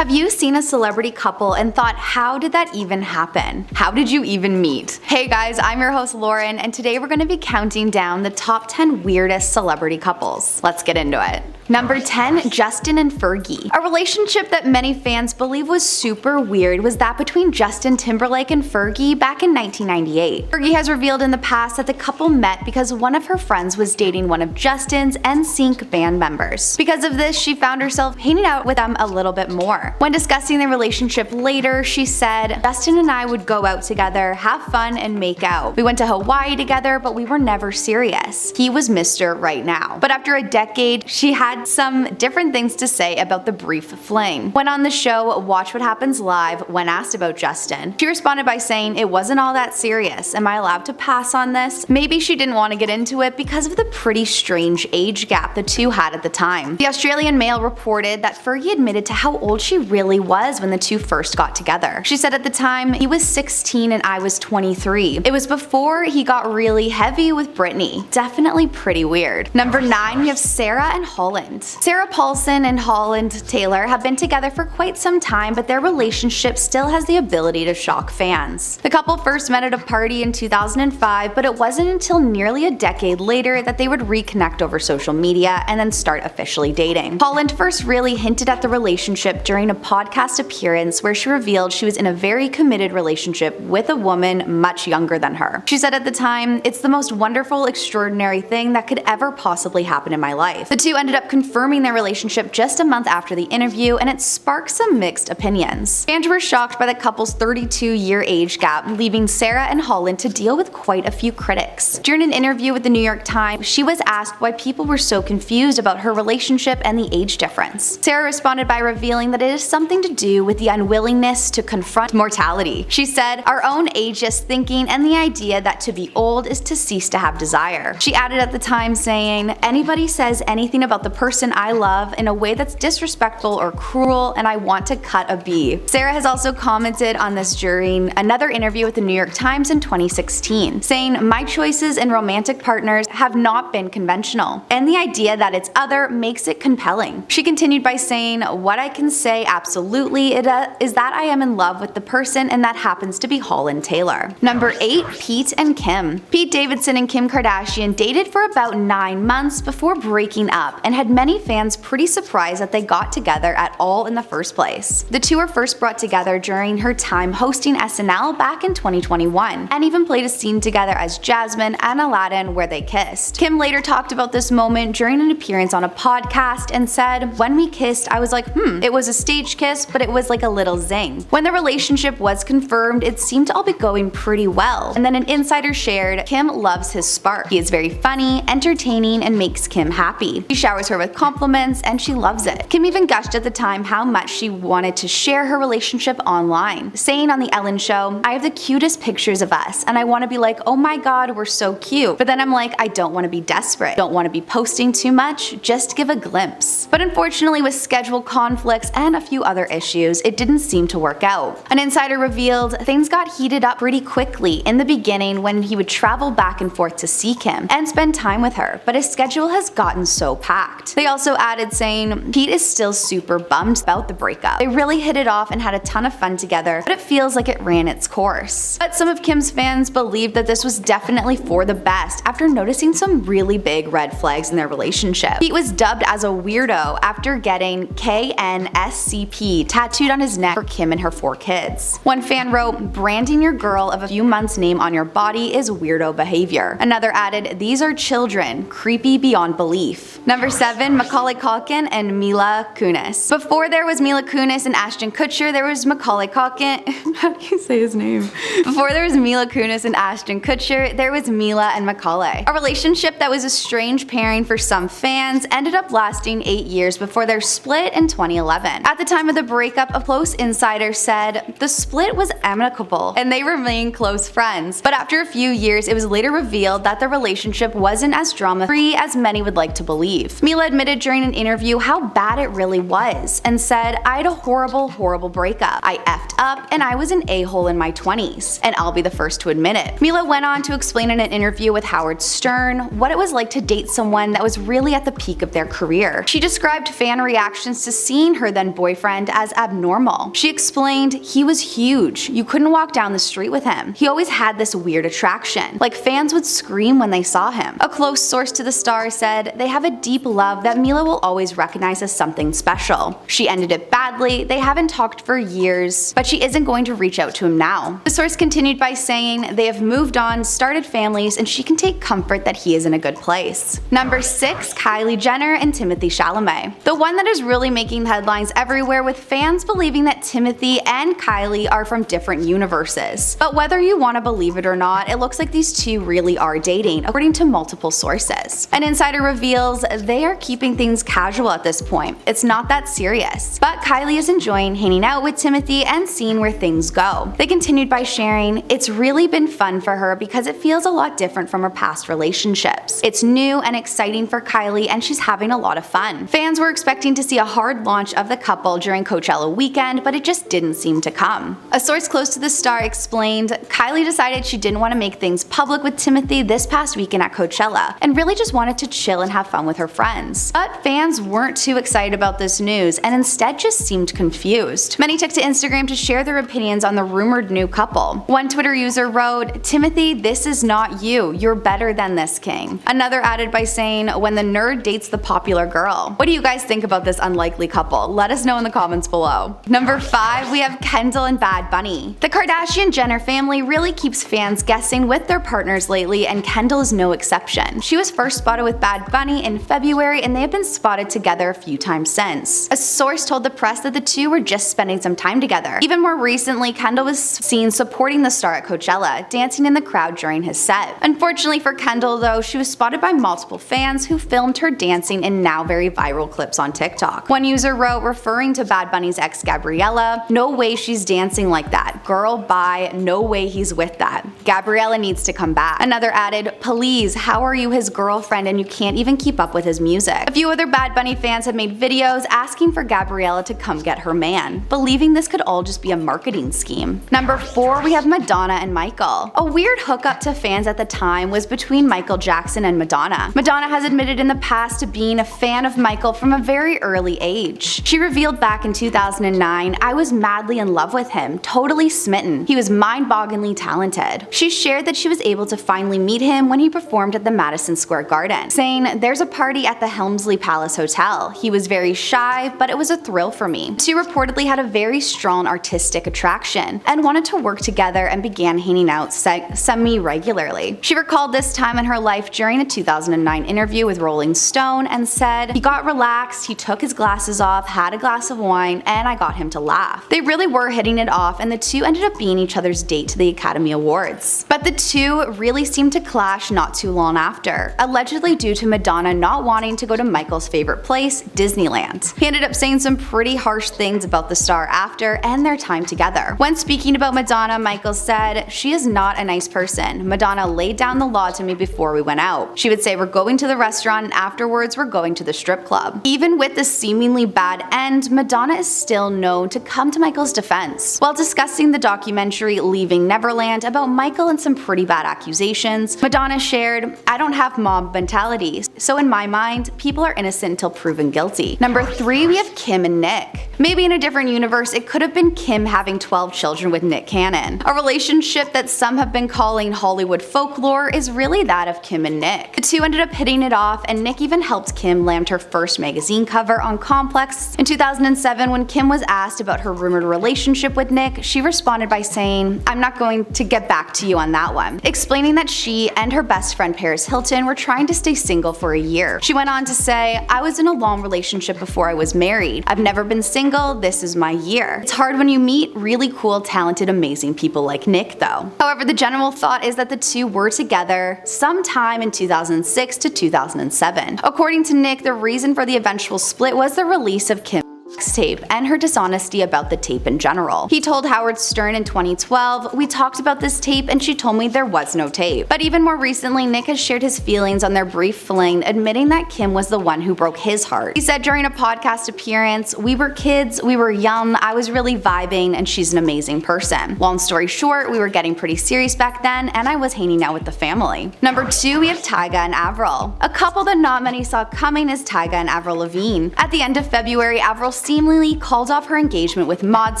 Have you seen a celebrity couple and thought, how did that even happen? How did you even meet? Hey guys, I'm your host Lauren, and today we're going to be counting down the top 10 weirdest celebrity couples. Let's get into it. Number 10, Justin and Fergie. A relationship that many fans believe was super weird was that between Justin Timberlake and Fergie back in 1998. Fergie has revealed in the past that the couple met because one of her friends was dating one of Justin's NSYNC band members. Because of this, she found herself hanging out with them a little bit more. When discussing their relationship later, she said, "Justin and I would go out together, have fun, and make out. We went to Hawaii together, but we were never serious. He was Mr. Right Now." But after a decade, she had some different things to say about the brief fling. When on the show Watch What Happens Live, when asked about Justin, she responded by saying, "It wasn't all that serious. Am I allowed to pass on this?" Maybe she didn't want to get into it because of the pretty strange age gap the two had at the time. The Australian Mail reported that Fergie admitted to how old she really was when the two first got together. She said at the time, "He was 16 and I was 23. It was before he got really heavy with Britney." Definitely pretty weird. Number 9, we have Sarah and Holland. Sarah Paulson and Holland Taylor have been together for quite some time, but their relationship still has the ability to shock fans. The couple first met at a party in 2005, but it wasn't until nearly a decade later that they would reconnect over social media and then start officially dating. Holland first really hinted at the relationship during a podcast appearance where she revealed she was in a very committed relationship with a woman much younger than her. She said at the time, "It's the most wonderful, extraordinary thing that could ever possibly happen in my life." The two ended up confirming their relationship just a month after the interview, and it sparked some mixed opinions. Fans were shocked by the couple's 32-year age gap, leaving Sarah and Holland to deal with quite a few critics. During an interview with the New York Times, she was asked why people were so confused about her relationship and the age difference. Sarah responded by revealing that it is something to do with the unwillingness to confront mortality. She said, "Our own ageist thinking and the idea that to be old is to cease to have desire." She added at the time saying, "Anybody says anything about the person I love in a way that's disrespectful or cruel, and I want to cut a B." Sarah has also commented on this during another interview with the New York Times in 2016, saying, "My choices in romantic partners have not been conventional, and the idea that it's other makes it compelling." She continued by saying, "What I can say absolutely is that I am in love with the person, and that happens to be Holland Taylor." Number 8, Pete and Kim. Pete Davidson and Kim Kardashian dated for about 9 months before breaking up, and had many fans pretty surprised that they got together at all in the first place. The two were first brought together during her time hosting SNL back in 2021, and even played a scene together as Jasmine and Aladdin where they kissed. Kim later talked about this moment during an appearance on a podcast and said, "When we kissed, I was like, it was a staged kiss, but it was like a little zing." When the relationship was confirmed, it seemed to all be going pretty well. And then an insider shared, "Kim loves his spark. He is very funny, entertaining, and makes Kim happy. He showers her with compliments and she loves it." Kim even gushed at the time how much she wanted to share her relationship online, saying on the Ellen show, "I have the cutest pictures of us and I want to be like, oh my god, we're so cute. But then I'm like, I don't want to be desperate. Don't want to be posting too much, just give a glimpse." But unfortunately, with schedule conflicts and a few other issues, it didn't seem to work out. An insider revealed things got heated up pretty quickly in the beginning when he would travel back and forth to see Kim and spend time with her, but his schedule has gotten so packed. They also added saying, "Pete is still super bummed about the breakup. They really hit it off and had a ton of fun together, but it feels like it ran its course." But some of Kim's fans believed that this was definitely for the best after noticing some really big red flags in their relationship. Pete was dubbed as a weirdo after getting KNSCP tattooed on his neck for Kim and her 4 kids. One fan wrote, "Branding your girl of a few months' name on your body is weirdo behavior." Another added, "These are children, creepy beyond belief." Number 7, Macaulay Culkin and Mila Kunis. Before there was Mila Kunis and Ashton Kutcher, there was Macaulay Culkin. How do you say his name? Before there was Mila Kunis and Ashton Kutcher, there was Mila and Macaulay. A relationship that was a strange pairing for some fans ended up lasting 8 years before their split in 2011. At the time of the breakup, a close insider said the split was amicable and they remained close friends. But after a few years, it was later revealed that the relationship wasn't as drama-free as many would like to believe. Mila admitted during an interview how bad it really was and said, "I had a horrible breakup. I effed up and I was an a-hole in my 20s, and I'll be the first to admit it." Mila went on to explain in an interview with Howard Stern what it was like to date someone that was really at the peak of their career. She described fan reactions to seeing her then boyfriend as abnormal. She explained, "He was huge. You couldn't walk down the street with him. He always had this weird attraction. Like fans would scream when they saw him." A close source to the star said, "They have a deep love that Mila will always recognize as something special. She ended it badly. They haven't talked for years, but she isn't going to reach out to him now." The source continued by saying, "They have moved on, started families, and she can take comfort that he is in a good place." Number 6, Kylie Jenner and Timothee Chalamet. The one that is really making headlines everywhere, with fans believing that Timothee and Kylie are from different universes. But whether you want to believe it or not, it looks like these two really are dating, according to multiple sources. An insider reveals they are keeping things casual at this point. It's not that serious. But Kylie is enjoying hanging out with Timothee and seeing where things go. They continued by sharing, "It's really been fun for her because it feels a lot different from her past relationships. It's new and exciting for Kylie and she's having a lot of fun." Fans were expecting to see a hard launch of the couple during Coachella weekend, but it just didn't seem to come. A source close to the star explained, "Kylie decided she didn't want to make things public with Timothee this past weekend at Coachella and really just wanted to chill and have fun with her friends." But fans weren't too excited about this news and instead just seemed confused. Many took to Instagram to share their opinions on the rumored new couple. One Twitter user wrote, "Timothy, this is not you. You're better than this, king." Another added by saying, "When the nerd dates the popular girl." What do you guys think about this unlikely couple? Let us know in the comments below. Number 5, we have Kendall and Bad Bunny. The Kardashian-Jenner family really keeps fans guessing with their partners lately, and Kendall is no exception. She was first spotted with Bad Bunny in February, and they have been spotted together a few times since. A source told the press that the two were just spending some time together. Even more recently, Kendall was seen supporting the star at Coachella, dancing in the crowd during his set. Unfortunately for Kendall though, she was spotted by multiple fans who filmed her dancing in now very viral clips on TikTok. One user wrote, referring to Bad Bunny's ex Gabriella, "No way she's dancing like that. Girl, bye. No way he's with that. Gabriella needs to come back." Another added, "Please, how are you his girlfriend and you can't even keep up with his music?" A few other Bad Bunny fans have made videos asking for Gabriella to come get her man, believing this could all just be a marketing scheme. Number 4, we have Madonna and Michael. A weird hookup to fans at the time was between Michael Jackson and Madonna. Madonna has admitted in the past to being a fan of Michael from a very early age. She revealed back in 2009, "I was madly in love with him, totally smitten. He was mind-bogglingly talented." She shared that she was able to finally meet him when he performed at the Madison Square Garden, saying, "There's a party at the Helmsley Palace Hotel. He was very shy, but it was a thrill for me." She reportedly had a very strong artistic attraction and wanted to work together and began hanging out semi-regularly. She recalled this time in her life during a 2009 interview with Rolling Stone and said, "He got relaxed, he took his glasses off, had a glass of wine, and I got him to laugh." They really were hitting it off, and the two ended up being each other's date to the Academy Awards. But the two really seemed to clash not too long after, allegedly due to Madonna not wanting to go to Michael's favorite place, Disneyland. He ended up saying some pretty harsh things about the star after and their time together. When speaking about Madonna, Michael said, "She is not a nice person. Madonna laid down the law to me before we went out. She would say we're going to the restaurant and afterwards we're going to the strip club." Even with the seemingly bad end, Madonna is still known to come to Michael's defense. While discussing the documentary Leaving Neverland about Michael and some pretty bad accusations, Madonna shared, "I don't have mob mentality, so in my mind, people are innocent until proven guilty." Number 3, we have Kim and Nick. Maybe in a different universe, it could have been Kim having 12 children with Nick Cannon. A relationship that some have been calling Hollywood folklore is really that of Kim and Nick. The two ended up hitting it off, and Nick even helped Kim land her first magazine cover on Complex. In 2007, when Kim was asked about her rumored relationship with Nick, she responded by saying, "I'm not going to get back to you on that one," explaining that she and her best friend Paris Hilton were trying to stay single for a year. She went on to say, "I was in a long relationship before I was married. I've never been single, this is my year." It's hard when you meet really cool, talented, amazing people like Nick though. However, the general thought is that the two were together sometime in 2006 to 2007. According to Nick, the reason for the eventual split was the release of Kim's Musk's tape and her dishonesty about the tape in general. He told Howard Stern in 2012, "We talked about this tape and she told me there was no tape." But even more recently, Nick has shared his feelings on their brief fling, admitting that Kim was the one who broke his heart. He said during a podcast appearance, "We were kids, we were young, I was really vibing, and she's an amazing person. Long story short, we were getting pretty serious back then, and I was hanging out with the family." Number 2, we have Tyga and Avril. A couple that not many saw coming is Tyga and Avril Lavigne. At the end of February, Avril seemingly called off her engagement with Mod's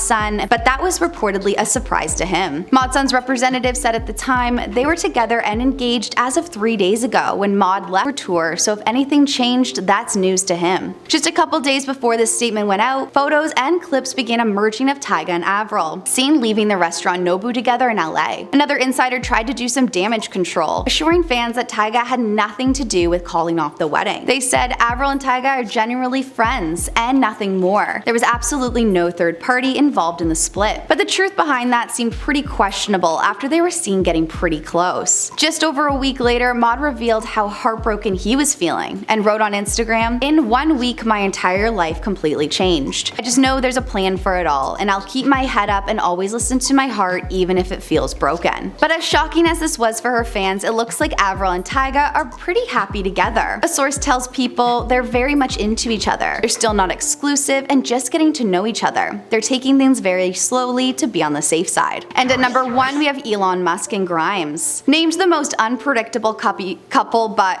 son, but that was reportedly a surprise to him. Mod's son's representative said at the time they were together and engaged as of 3 days ago when Mod left her tour, so if anything changed, that's news to him. Just a couple days before this statement went out, photos and clips began emerging of Tyga and Avril, seen leaving the restaurant Nobu together in LA. Another insider tried to do some damage control, assuring fans that Tyga had nothing to do with calling off the wedding. They said Avril and Tyga are genuinely friends and nothing more. There was absolutely no third party involved in the split. But the truth behind that seemed pretty questionable after they were seen getting pretty close. Just over a week later, Mod revealed how heartbroken he was feeling and wrote on Instagram, "In 1 week, my entire life completely changed. I just know there's a plan for it all, and I'll keep my head up and always listen to my heart even if it feels broken." But as shocking as this was for her fans, it looks like Avril and Tyga are pretty happy together. A source tells people they're very much into each other. They're still not exclusive and just getting to know each other. They're taking things very slowly to be on the safe side. And at number 1, we have Elon Musk and Grimes. Named the most unpredictable couple by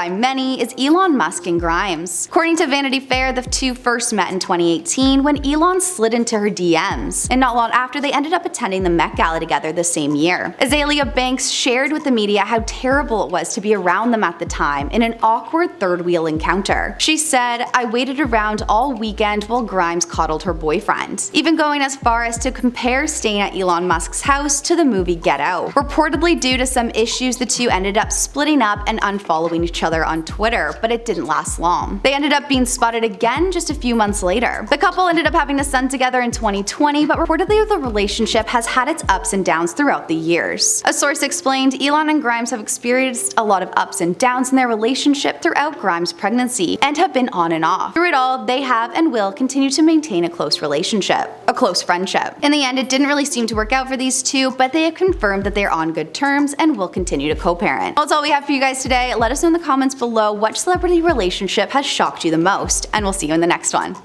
many is Elon Musk and Grimes. According to Vanity Fair, the two first met in 2018 when Elon slid into her DMs, and not long after they ended up attending the Met Gala together the same year. Azalea Banks shared with the media how terrible it was to be around them at the time in an awkward third wheel encounter. She said, "I waited around all weekend while Grimes coddled her boyfriend," even going as far as to compare staying at Elon Musk's house to the movie Get Out. Reportedly due to some issues, the two ended up splitting up and unfollowing each other on Twitter, but it didn't last long. They ended up being spotted again just a few months later. The couple ended up having a son together in 2020, but reportedly the relationship has had its ups and downs throughout the years. A source explained Elon and Grimes have experienced a lot of ups and downs in their relationship throughout Grimes' pregnancy and have been on and off. Through it all, they have and will continue to maintain a close friendship. In the end, it didn't really seem to work out for these two, but they have confirmed that they're on good terms and will continue to co-parent. Well, that's all we have for you guys today. Let us know in the comments below which celebrity relationship has shocked you the most, and we'll see you in the next one.